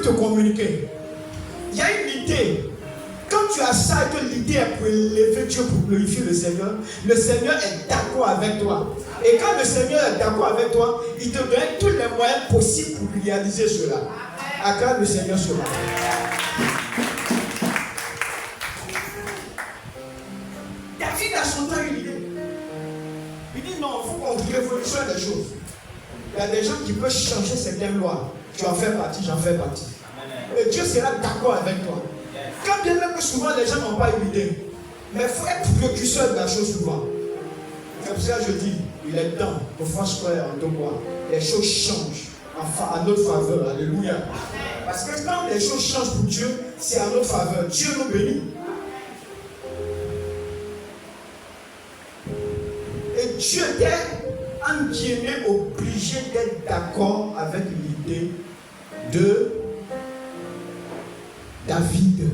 te communiquer. Il y a une idée. Quand tu as ça et que l'idée est pour élever Dieu, pour glorifier le Seigneur est d'accord avec toi. Et quand le Seigneur est d'accord avec toi, il te donne tous les moyens possibles pour réaliser cela. Acclame le Seigneur cela. David a son temps une idée. Il dit non, il faut qu'on révolutionne les choses. Il y a des gens qui peuvent changer certaines lois. Tu en fais partie, j'en fais partie. Et Dieu sera d'accord avec toi. Quand bien même que souvent les gens n'ont pas une idée, mais il faut être précurseur de la chose souvent. C'est pour ça que je dis, il est temps pour faire square en deux mois. Les choses changent à notre faveur. Alléluia. Parce que quand les choses changent pour Dieu, c'est à notre faveur. Dieu nous bénit. Et Dieu était en guillemets obligé d'être d'accord avec l'idée de David.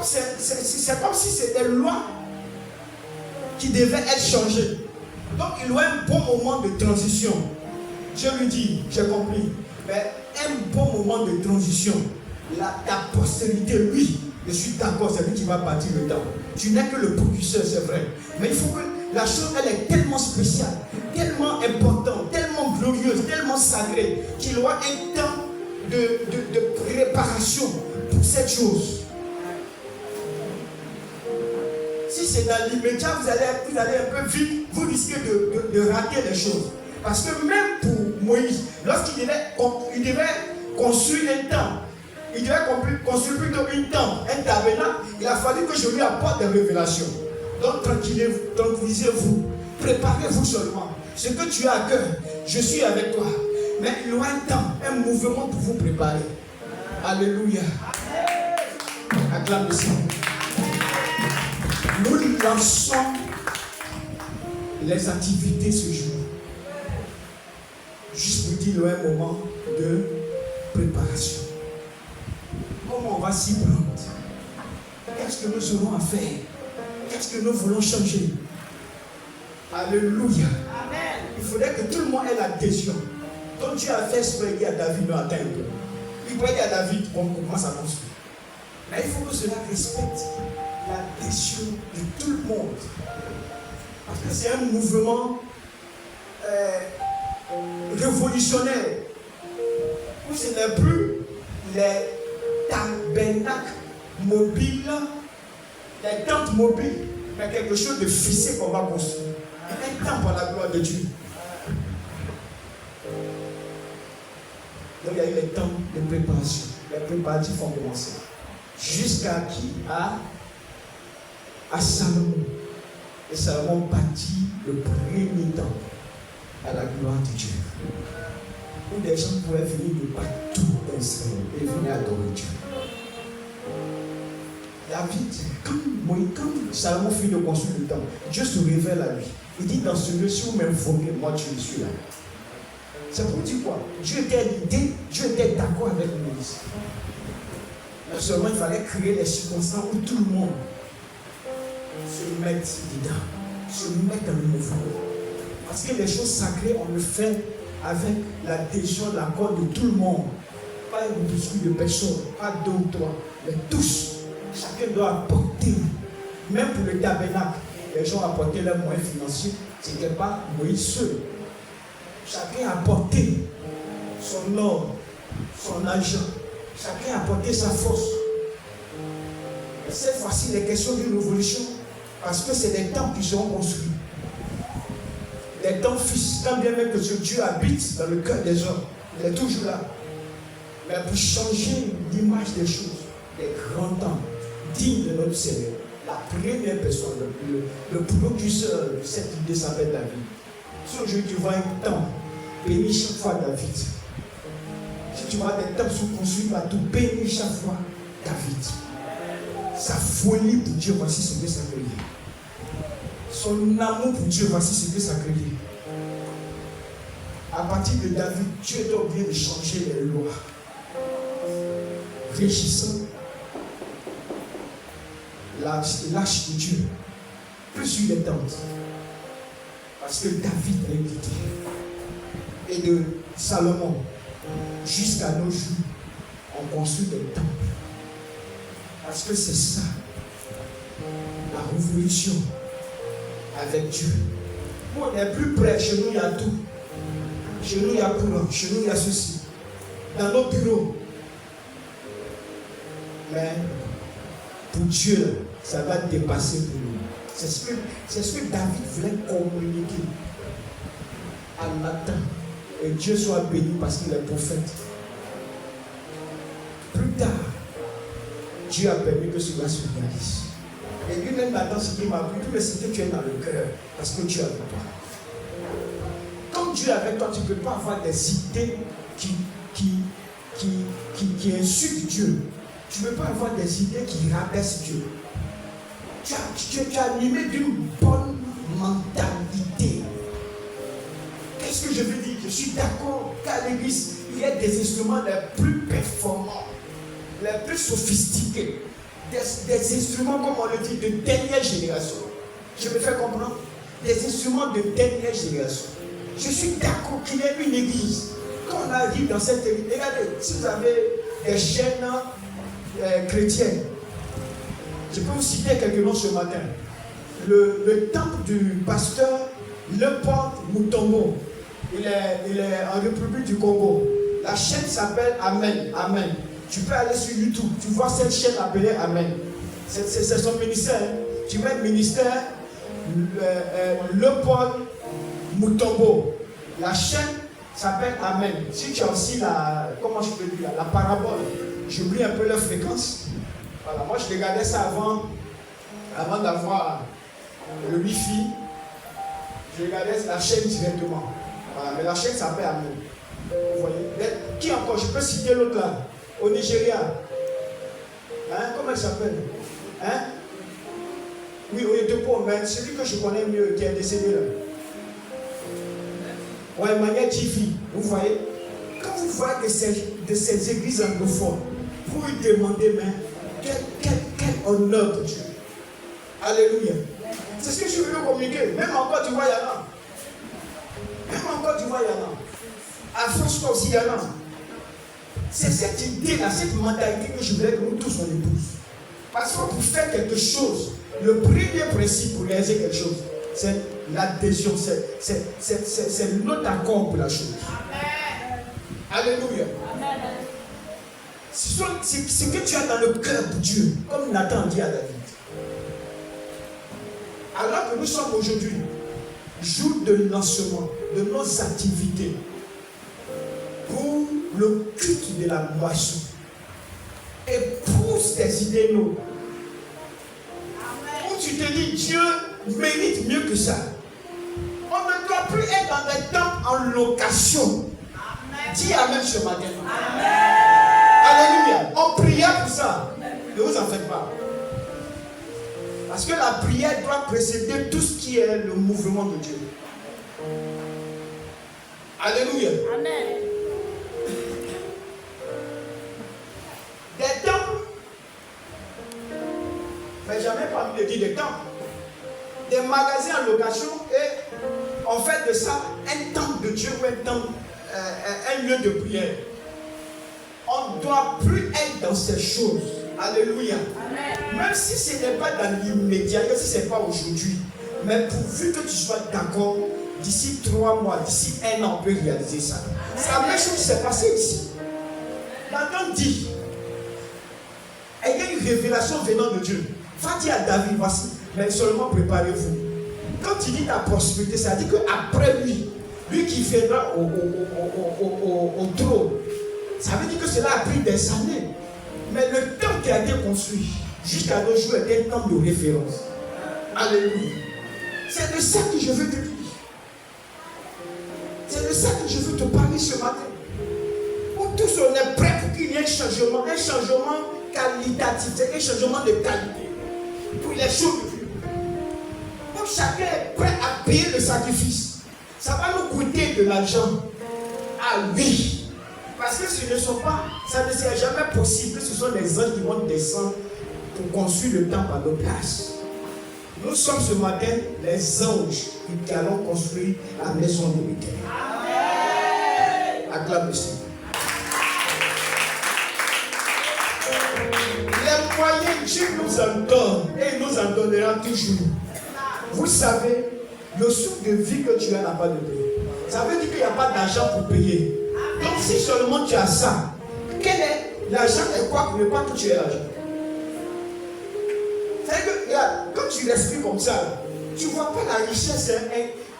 C'est comme si c'était une loi qui devait être changée. Donc il y a un bon moment de transition. Dieu lui dit, j'ai compris, mais un bon moment de transition. Ta postérité, oui, je suis d'accord, c'est lui qui va partir le temps. Tu n'es que le précurseur, c'est vrai. Mais il faut que la chose, elle est tellement spéciale, tellement importante, tellement glorieuse, tellement sacrée, qu'il y aura un temps de préparation pour cette chose. Si c'est dans l'immédiat, vous allez un peu vite, vous risquez de rater les choses. Parce que même pour Moïse, lorsqu'il devait construire un temple, il devait construire plutôt une tente, un tabernacle, il a fallu que je lui apporte des révélations. Donc tranquillisez-vous, préparez-vous seulement. Ce que tu as à cœur, je suis avec toi. Mais il y aura un temps, un mouvement pour vous préparer. Alléluia. Acclame le Seigneur. Nous lançons les activités ce jour. Juste pour dire un moment de préparation. Comment on va s'y prendre? Qu'est-ce que nous aurons à faire? Qu'est-ce que nous voulons changer? Alléluia. Amen. Il faudrait que tout le monde ait l'adhésion. Donc Dieu a fait ce qu'il dit à David, non, attends un peu. Il pourrait dire à David qu'on commence à construire. Mais il faut que cela respecte l'adhésion de tout le monde. Parce que c'est un mouvement révolutionnaire. Où ce n'est plus les tabernacles mobiles, les tentes mobiles, mais quelque chose de fixé qu'on va construire. Un temps pour la gloire de Dieu. Donc il y a eu les temps de préparation. Les préparatifs ont commencé. Jusqu'à qui? À Salomon. Et Salomon bâtit le premier temple à la gloire de Dieu. Où des gens pouvaient venir de partout d'Israël et venir adorer Dieu. David, quand Salomon finit de construire le temple, Dieu se révèle à lui. Il dit dans ce lieu, si vous m'invoquez, moi je suis là. C'est pour dire quoi? Dieu était d'accord avec Moïse. Mais seulement il fallait créer les circonstances où tout le monde se mette dedans, se mette dans le mouvement. Parce que les choses sacrées, on le fait avec l'adhésion, l'accord de tout le monde. Pas une discussion de personnes, pas deux ou trois, mais tous. Chacun doit apporter. Même pour le tabernacle, les gens apportaient leurs moyens financiers. Ce n'était pas Moïse seul. Chacun apportait son or, son argent. Chacun apportait sa force. Et cette fois-ci, il est question d'une révolution. Parce que c'est des temples qui seront construits. Des temples fixes. Quand bien même que ce Dieu habite dans le cœur des hommes, il est toujours là. Mais pour changer l'image des choses, des grands temples, dignes de notre Seigneur, la première personne, le précurseur de cette idée s'appelle David. Si aujourd'hui tu vois un temple, bénis chaque fois David. Si tu vois des temples sont construits partout, bénis chaque fois David. Sa folie pour Dieu, voici ce que ça veut dire. Son amour pour Dieu, voici ce que ça veut dire. À partir de David, Dieu est obligé de changer les lois. Régissant l'arche de Dieu, plus sur les tentes. Parce que David a une idée. et de Salomon jusqu'à nos jours, on construit des temples. Parce que c'est ça, la révolution avec Dieu. Nous, on est plus près, chez nous il y a tout. Chez nous il y a courant, chez nous il y a ceci. Dans nos bureaux. Mais pour Dieu, ça va dépasser pour nous. C'est ce que David voulait communiquer à Nathan. Et Dieu soit béni parce qu'il est prophète. Plus tard, Dieu a permis que cela se réalise. Et lui-même, Nathan, ce qu'il m'a appris, tout le c'est que tu es dans le cœur parce que Dieu est avec toi. Comme Dieu est avec toi, tu ne peux pas avoir des idées qui insultent Dieu. Tu ne peux pas avoir des idées qui rabaissent Dieu. Tu es animé d'une bonne mentalité. Qu'est-ce que je veux dire? Je suis d'accord qu'à l'église, il y a des instruments les plus performants, les plus sophistiqués. Des instruments, comme on le dit, de dernière génération. Je me fais comprendre? Des instruments de dernière génération. Je suis d'accord qu'il y ait une église. Quand on arrive dans cette église, regardez, si vous avez des chaînes chrétiennes, je peux vous citer quelques noms ce matin. Le temple du pasteur Leopold Mutombo, il est en République du Congo. La chaîne s'appelle Amen. Amen. Tu peux aller sur YouTube, tu vois cette chaîne appelée Amen. C'est son ministère. Tu mets ministère Leopold Mutombo. La chaîne s'appelle Amen. Si tu as aussi comment je peux dire, la parabole, j'oublie un peu leur fréquence. Voilà, moi je regardais ça avant d'avoir le Wi-Fi. Je regardais la chaîne directement. Voilà, mais la chaîne s'appelle Amen. Vous voyez? Qui encore? Je peux citer l'autre là. Au Nigeria. Hein? Comment il s'appelle? Hein? Oui, au Yetopo, mais celui que je connais mieux, qui est décédé là. Ouais, Mania TV. Vous voyez? Quand vous voyez de ces églises anglophones, vous lui demandez, mais quel honneur pour Dieu. Alléluia. C'est ce que je veux communiquer. Même encore, tu vois, il y en a. Même encore, tu vois, il y en a. À France, aussi, il y en a. C'est cette idée-là, cette mentalité que je voulais que nous tous on épouse. Parce que pour faire quelque chose, le premier principe pour réaliser quelque chose, c'est l'adhésion, c'est notre accord pour la chose. Amen. Alléluia. Amen. C'est que tu as dans le cœur pour Dieu, comme Nathan dit à David. Alors que nous sommes aujourd'hui, jour de lancement de nos activités pour le culte de la moisson, épouse tes idées nobles. Où tu te dis, Dieu mérite mieux que ça. On ne doit plus être dans des temples en location. Amen. Dis Amen ce matin. Amen. Alléluia. On pria pour ça. Ne vous en faites pas. Parce que la prière doit précéder tout ce qui est le mouvement de Dieu. Alléluia. Amen. Des temples, mais jamais parmi les des temples, des magasins en location et on fait de ça un temple de Dieu ou un lieu de prière. On ne doit plus être dans ces choses. Alléluia. Amen. Même si ce n'est pas dans l'immédiat, si ce n'est pas aujourd'hui, mais pourvu que tu sois d'accord, d'ici 3 mois, d'ici 1 an, on peut réaliser ça. C'est la même chose qui s'est passée ici. Nathan dit, il y a une révélation venant de Dieu. Va dire à David, voici, mais seulement préparez-vous. Quand il dit ta prospérité, ça dit qu'après lui qui viendra au trône, ça veut dire que cela a pris des années. Mais le temple qui a été construit jusqu'à nos jours est un temple de référence. Alléluia. C'est de ça que je veux te dire. C'est de ça que je veux te parler ce matin. Où tous on est prêts pour qu'il y ait un changement qualitatif, c'est un changement de qualité pour les choses de Dieu. Donc chacun est prêt à payer le sacrifice. Ça va nous coûter de l'argent. Ah oui. Parce que ce ne sont pas, ça ne sera jamais possible. Ce sont les anges qui vont descendre pour construire le temple à nos places. Nous sommes ce matin les anges qui allons construire la maison de l'Éternel. Acclame le Seigneur. Les moyens, Dieu nous en donne et il nous en donnera toujours. Vous savez, le souffle de vie que tu as n'a pas de prix. Ça veut dire qu'il n'y a pas d'argent pour payer. Donc si seulement tu as ça, quel est l'argent est quoi pour ne pas que tu aies l'argent? C'est-à-dire que regarde, quand tu respires comme ça, tu ne vois pas la richesse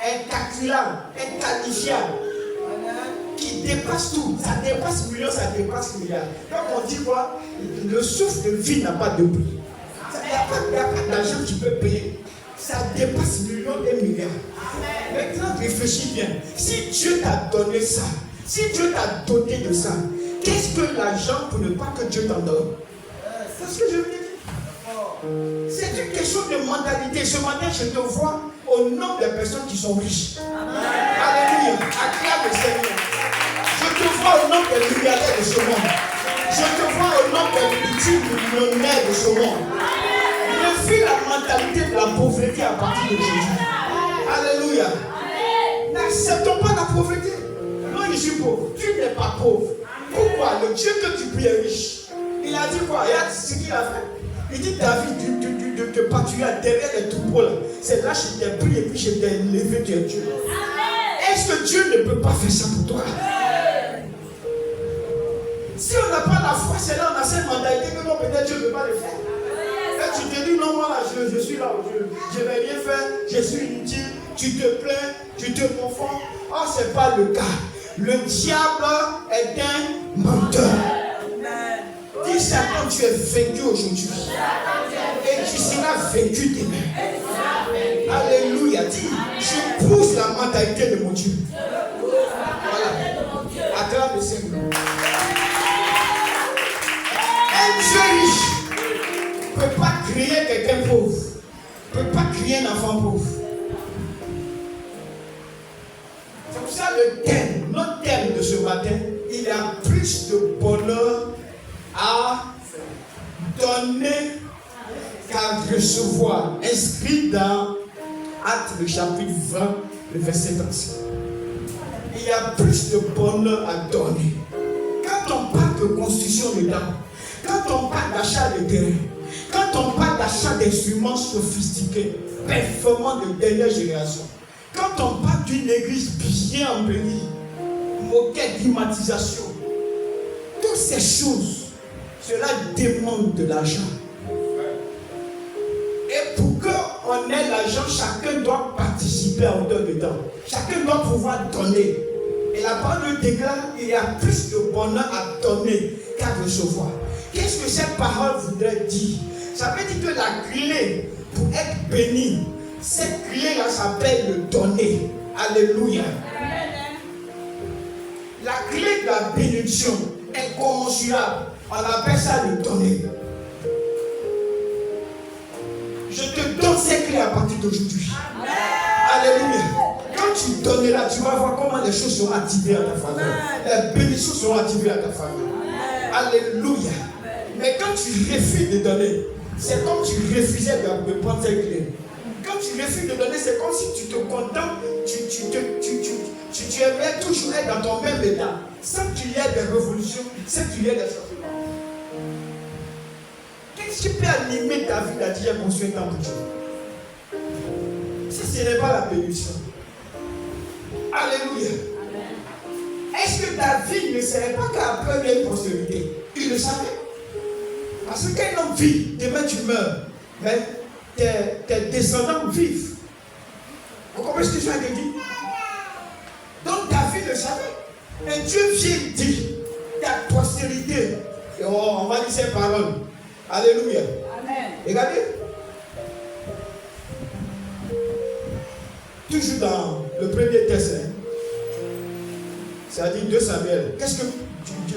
incalculable, inqualifiable, qui dépasse tout. Ça dépasse millions, ça dépasse milliards. Donc on dit quoi? Le souffle de vie n'a pas de prix. Il n'y a pas d'argent que tu peux payer. Ça dépasse millions et milliards. Maintenant, réfléchis bien. Si Dieu t'a donné ça, si Dieu t'a doté de ça, qu'est-ce que l'argent pour ne pas que Dieu t'en donne? C'est ce que je veux dire. C'est une question de mentalité. Ce matin, je te vois au nombre de personnes qui sont riches. Alléluia. Acclame le Seigneur. Je te vois au nombre des milliardaires de ce monde. Je te vois au nombre des multimillionnaires de ce monde. Refuse la mentalité de la pauvreté à partir d'aujourd'hui. Alléluia. N'acceptons pas la pauvreté. Non, je suis pauvre. Tu n'es pas pauvre. Pourquoi? Le Dieu que tu pries est riche. Il a dit quoi? Regarde ce qu'il a fait. Il dit David, de te pâturer derrière les troupeaux là. C'est là que je t'ai pris et puis je t'ai élevé, tu es Dieu. Est-ce que Dieu ne peut pas faire ça pour toi? Si on n'a pas la foi, c'est là on a cette mentalité que non, peut-être Dieu ne peut pas le faire. Et tu te dis non, moi là, je suis là, je ne vais rien faire, je suis inutile, tu te plains, tu te confonds. Oh, ce n'est pas le cas. Le diable est un menteur. Dis ça quand tu es vaincu aujourd'hui. Et tu seras vaincu demain. Alléluia. Dis, je pousse la mentalité de mon Dieu. Voilà. Acclame le Seigneur. Un Dieu riche ne peut pas créer quelqu'un pauvre. Ne peut pas créer un enfant pauvre. C'est pour ça le thème, notre thème de ce matin, il y a plus de bonheur à donner qu'à recevoir. Inscrit dans Actes le chapitre 20, le verset 35. Il y a plus de bonheur à donner. Quand on parle de construction de dents, quand on parle d'achat de terrain, quand on parle d'achat d'instruments sophistiqués, performants de dernière génération, quand on parle d'une église bien embellie, moquette, climatisation, toutes ces choses, cela demande de l'argent. Et pour qu'on ait l'argent, chacun doit participer à hauteur de temps. Chacun doit pouvoir donner. Et la parole déclare qu'il y a plus de bonheur à donner qu'à recevoir. Qu'est-ce que cette parole voudrait dire? Ça veut dire que la clé pour être béni, cette clé-là s'appelle le donner. Alléluia. La clé de la bénédiction est incommensurable. On appelle ça le donner. Je te donne ces clés à partir d'aujourd'hui. Alléluia. Quand tu donneras, tu vas voir comment les choses seront activées à ta faveur. Les bénédictions seront activées à ta faveur. Alléluia. Mais quand tu refuses de donner, c'est comme tu refusais de prendre ces clés. Quand tu refuses de donner, c'est comme si tu te contentes, tu aimerais toujours être dans ton même état, sans qu'il y ait des révolutions, sans qu'il y ait des changements. Qu'est-ce qui peut animer ta vie à dire construire un temps pour Dieu? Si ce n'est pas la bénédiction. Alléluia. Est-ce que ta vie ne serait pas qu'après il y a une prospérité? Il le savait. Parce que quand un homme vit, demain tu meurs, mais tes descendants vivent. Vous comprenez ce que je viens de dire? Donc ta vie le savait. Et Dieu vient dire ta postérité. Et on va dire ces paroles. Alléluia. Amen. Regardez. Toujours dans le premier texte, c'est-à-dire 2 Samuel. Qu'est-ce que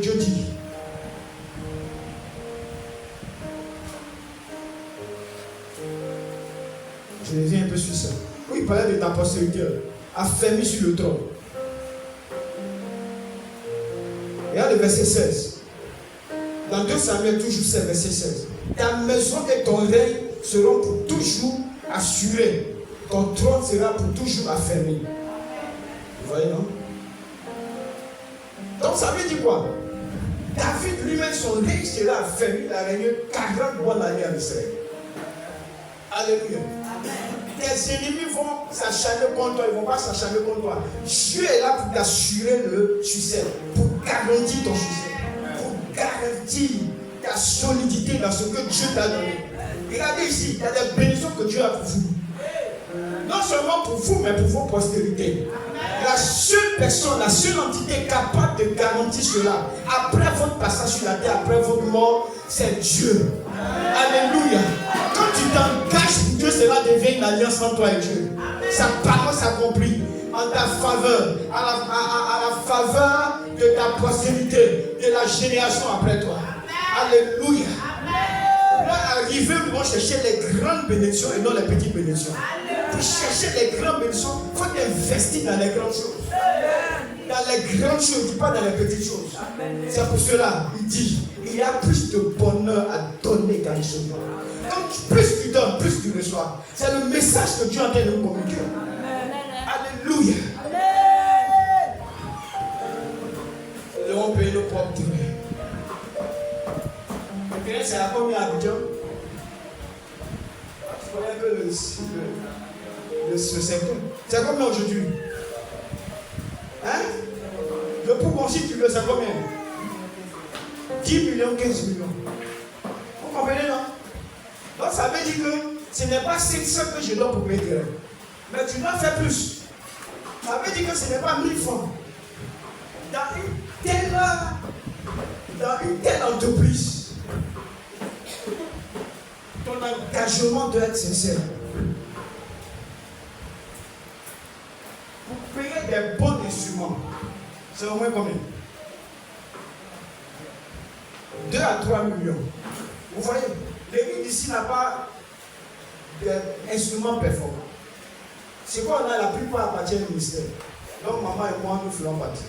Dieu dit? Je reviens un peu sur ça. Oui, il parlait de ta postérité, affermi sur le trône. Regarde le verset 16. Dans 2 Samuel, toujours c'est verset 16. Ta maison et ton règne seront pour toujours assurés. Ton trône sera pour toujours affermi. Vous voyez, non? Donc ça veut dire quoi? David lui-même, son règne sera affermi, il a régné 40 bonnes années en Israël. Alléluia. Tes ennemis vont s'acharner contre toi, ils ne vont pas s'acharner contre toi. Dieu est là pour t'assurer le succès, pour garantir ton succès, pour garantir ta solidité dans ce que Dieu t'a donné. Regardez ici, il y a des bénédictions que Dieu a pour vous. Non seulement pour vous, mais pour vos postérités. La seule personne, la seule entité capable de garantir cela, après votre passage sur la terre, après votre mort, c'est Dieu. Alléluia. Quand tu t'engages pour Dieu, cela devient une alliance entre toi et Dieu. Sa parole s'accomplit en ta faveur, à la faveur de ta postérité, de la génération après toi. Alléluia. Là, arriver, nous allons chercher les grandes bénédictions et non les petites bénédictions. Pour chercher les grandes bénédictions, il faut investir dans les grandes choses. Dans les grandes choses, dis pas dans les petites choses. C'est pour cela, il dit, il y a plus de bonheur à donner qu'à recevoir. Donc, plus tu donnes, plus tu reçois. C'est le message que Dieu est en train de nous communiquer. Alléluia. Nous devons payer nos propres terrains. Le terrain, c'est à combien à Abidjan? Tu connais un peu le secteur. C'est combien aujourd'hui? Hein? Le poumon, si tu veux, c'est combien? 10 millions, 15 millions. Vous comprenez, non? Donc ça veut dire que ce n'est pas 500 que je donne pour payer terrain. Mais tu dois faire plus. Ça veut dire que ce n'est pas 1000 francs. Dans une telle entreprise, ton engagement doit être sincère. Pour payer des bons instruments, c'est au moins combien? 2 à 3 millions. Vous voyez, l'église d'ici n'a pas d'instruments performants. C'est quoi on a, la plupart appartient au ministère. Donc maman et moi, nous faisons partie.